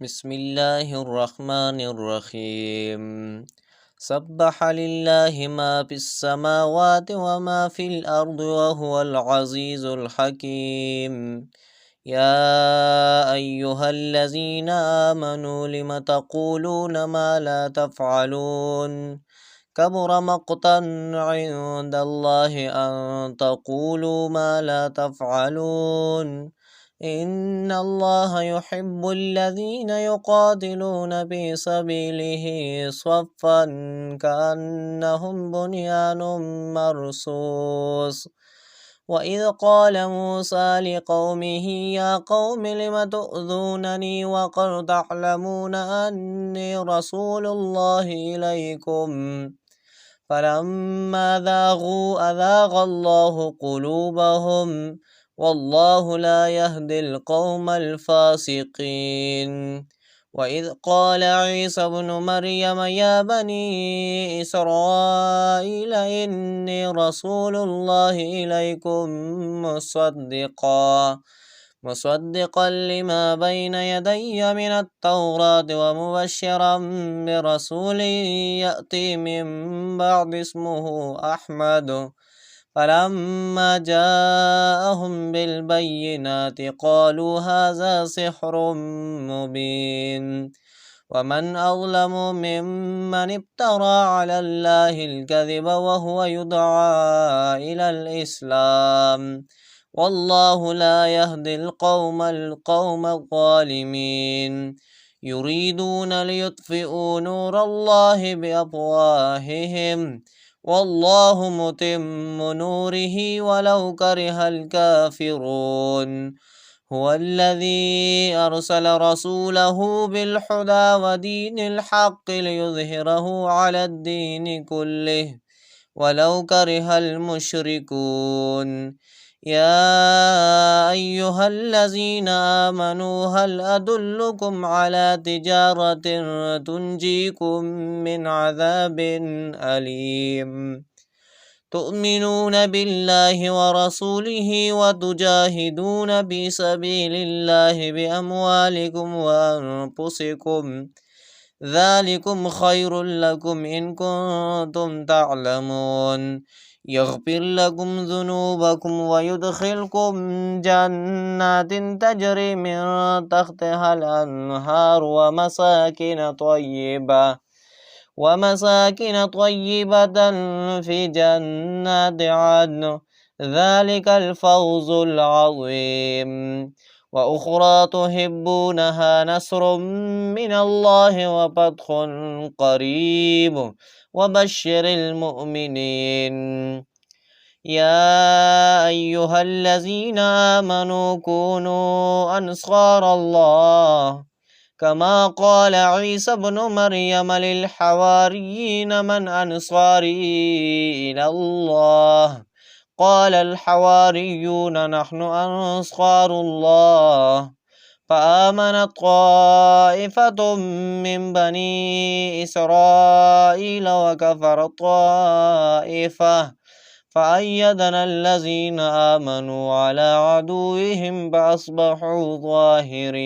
بسم الله الرحمن الرحيم. سبح لله ما في السماوات وما في الأرض وهو العزيز الحكيم. يا أيها الذين آمنوا لم تقولون ما لا تفعلون كبر مقتا عند الله أن تقولوا ما لا تفعلون إن الله يحب الذين يقاتلون في سبيله صفا كأنهم بنيان مرصوص. وإذ قال موسى لقومه يا قوم لم تؤذونني وقد تعلمون أني رسول الله إليكم فلما ذاغوا أذاغ الله قلوبهم والله لا يهدي القوم الفاسقين. وإذ قال عيسى ابن مريم يا بني إسرائيل إني رسول الله إليكم مصدقا لما بين يدي من التوراة ومبشرا برسول يأتي من بعد اسمه أحمد. فلما جاءهم بالبينات قالوا هذا سحر مبين. ومن أظلم ممن افترى على الله الكذب وهو يدعى إلى الإسلام والله لا يهدي القوم الظالمين. يريدون ليطفئوا نور الله بأفواههم والله متم نوره ولو كره الكافرون. هو الذي أرسل رسوله بالهدى ودين الحق ليظهره على الدين كله ولو كره المشركون. يا أيها الذين آمنوا هل أدلكم على تجارة تنجيكم من عذاب أليم تؤمنون بالله ورسوله وتجاهدون في سبيل الله بأموالكم وأنفسكم ذلكم خير لكم إن كنتم تعلمون. يغفر لكم ذنوبكم ويدخلكم جنات تجري من تحتها الأنهار ومساكن طيبة في جنات عدن ذلك الفوز العظيم. وأخرى تحبونها نصر من الله وفتح قريب وبشر المؤمنين. يا أيها الذين آمنوا كونوا أنصار الله كما قال عيسى ابن مريم للحواريين من أنصاري إلى الله قال الحواريون نحن أنصار الله. فآمنت طائفة من بني إسرائيل وكفرت طائفة فأيدنا الذين آمنوا على عدوهم فأصبحوا ظاهرين.